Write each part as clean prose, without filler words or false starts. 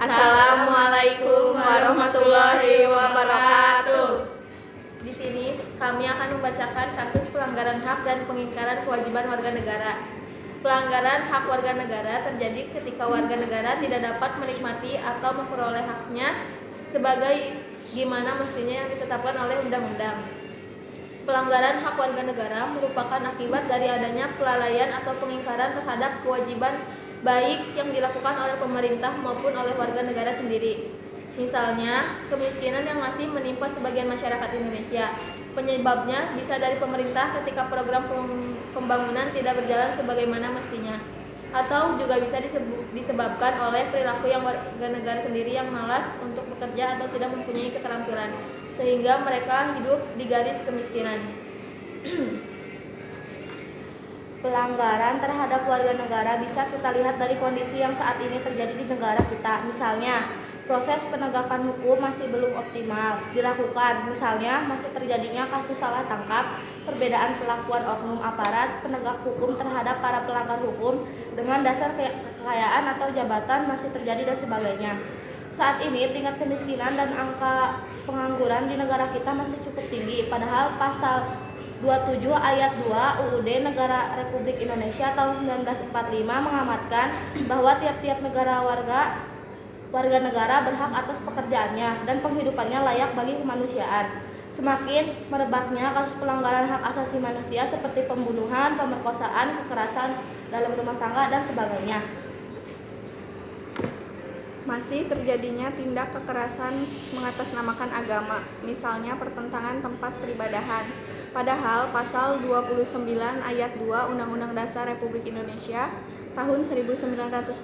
Assalamualaikum warahmatullahi wabarakatuh. Di sini kami akan membacakan kasus pelanggaran hak dan pengingkaran kewajiban warga negara. Pelanggaran hak warga negara terjadi ketika warga negara tidak dapat menikmati atau memperoleh haknya sebagai gimana mestinya yang ditetapkan oleh undang-undang. Pelanggaran hak warga negara merupakan akibat dari adanya kelalaian atau pengingkaran terhadap kewajiban baik yang dilakukan oleh pemerintah maupun oleh warga negara sendiri. Misalnya, kemiskinan yang masih menimpa sebagian masyarakat Indonesia. Penyebabnya bisa dari pemerintah ketika program pembangunan tidak berjalan sebagaimana mestinya. Atau juga bisa disebabkan oleh perilaku yang warga negara sendiri yang malas untuk bekerja atau tidak mempunyai keterampilan, sehingga mereka hidup di garis kemiskinan. Pelanggaran terhadap warga negara bisa kita lihat dari kondisi yang saat ini terjadi di negara kita. Misalnya, proses penegakan hukum masih belum optimal dilakukan. Misalnya, masih terjadinya kasus salah tangkap, perbedaan perlakuan oknum aparat penegak hukum terhadap para pelanggar hukum dengan dasar kekayaan atau jabatan masih terjadi dan sebagainya. Saat ini tingkat kemiskinan dan angka pengangguran di negara kita masih cukup tinggi, padahal pasal 27 ayat 2 UUD Negara Republik Indonesia tahun 1945 mengamatkan bahwa tiap-tiap warga negara berhak atas pekerjaannya dan penghidupannya layak bagi kemanusiaan. Semakin merebaknya kasus pelanggaran hak asasi manusia seperti pembunuhan, pemerkosaan, kekerasan dalam rumah tangga dan sebagainya. Masih terjadinya tindak kekerasan mengatasnamakan agama, misalnya pertentangan tempat peribadahan. Padahal pasal 29 ayat 2 Undang-Undang Dasar Republik Indonesia tahun 1945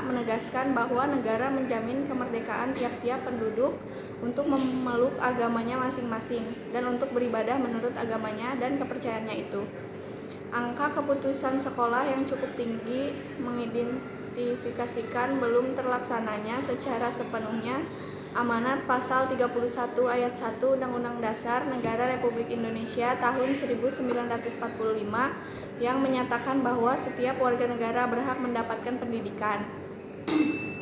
menegaskan bahwa negara menjamin kemerdekaan tiap-tiap penduduk untuk memeluk agamanya masing-masing dan untuk beribadah menurut agamanya dan kepercayaannya itu. Angka keputusan sekolah yang cukup tinggi mengidentifikasikan belum terlaksananya secara sepenuhnya amanat pasal 31 ayat 1 Undang-Undang Dasar Negara Republik Indonesia tahun 1945 yang menyatakan bahwa setiap warga negara berhak mendapatkan pendidikan.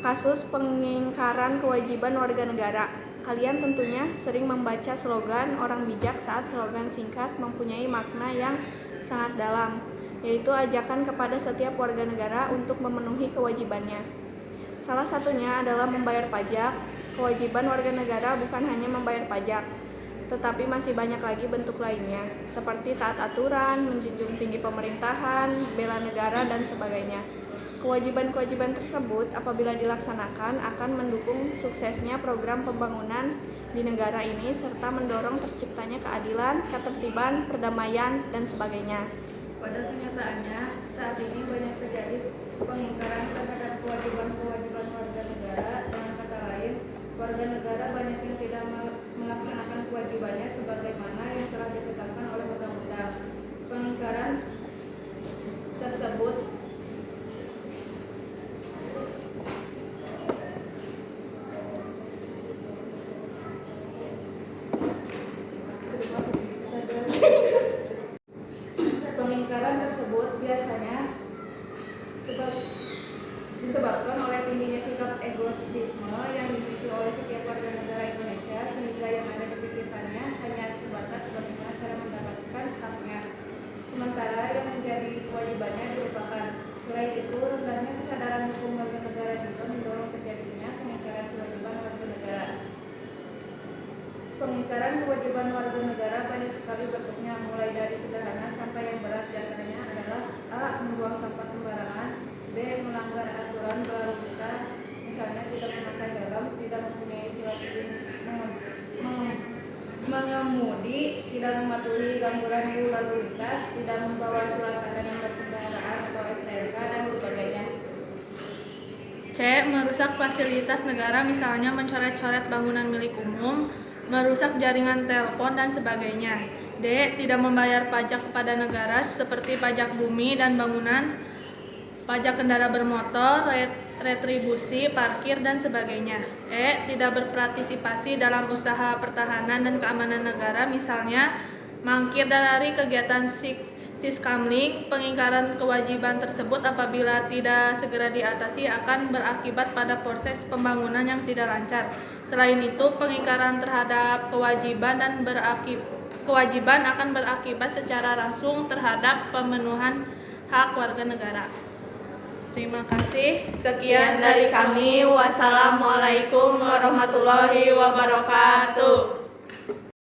Kasus pengingkaran kewajiban warga negara. Kalian tentunya sering membaca slogan orang bijak saat slogan singkat mempunyai makna yang sangat dalam, yaitu ajakan kepada setiap warga negara untuk memenuhi kewajibannya. Salah satunya adalah membayar pajak. Kewajiban warga negara bukan hanya membayar pajak, tetapi masih banyak lagi bentuk lainnya, seperti taat aturan, menjunjung tinggi pemerintahan, bela negara, dan sebagainya. Kewajiban-kewajiban tersebut apabila dilaksanakan akan mendukung suksesnya program pembangunan di negara ini serta mendorong terciptanya keadilan, ketertiban, perdamaian, dan sebagainya. Pada kenyataannya, saat ini banyak terjadi pengingkaran terhadap kewajiban-kewajiban warga negara. Dengan kata lain, warga negara banyak yang tidak melaksanakan kewajibannya sebagaimana yang telah ditetapkan oleh undang-undang. Pengingkaran tersebut biasanya disebabkan oleh tingginya sikap egoisme yang dimiliki oleh setiap warga negara Indonesia, sehingga yang ada di pikirkannya hanya sebatas bagaimana cara mendapatkan haknya, sementara yang menjadi kewajibannya dilupakan. Selain itu, rendahnya kesadaran hukum warga negara juga mendorong terjadinya pengingkaran kewajiban warga negara. Pengingkaran kewajiban warga negara banyak sekali bentuknya, mulai dari sederhana sampai yang berat. Diantaranya adalah A. Membuang sampah sembarangan, B. Melanggar aturan berlalu lintas, misalnya tidak memakai helm, tidak mempunyai surat izin mengemudi, tidak mematuhi rambu-rambu lalu lintas, tidak membawa surat tanda nomor kendaraan atau STNK, dan sebagainya. C. Merusak fasilitas negara, misalnya mencoret-coret bangunan milik umum, merusak jaringan telepon, dan sebagainya. D. Tidak membayar pajak kepada negara seperti pajak bumi dan bangunan, pajak kendaraan bermotor, retribusi, parkir, dan sebagainya. E. Tidak berpartisipasi dalam usaha pertahanan dan keamanan negara, misalnya mangkir dari kegiatan Siskamling, pengingkaran kewajiban tersebut apabila tidak segera diatasi akan berakibat pada proses pembangunan yang tidak lancar. Selain itu, pengingkaran terhadap kewajiban akan berakibat secara langsung terhadap pemenuhan hak warga negara. Terima kasih. Sekian dari kami. Wassalamualaikum warahmatullahi wabarakatuh.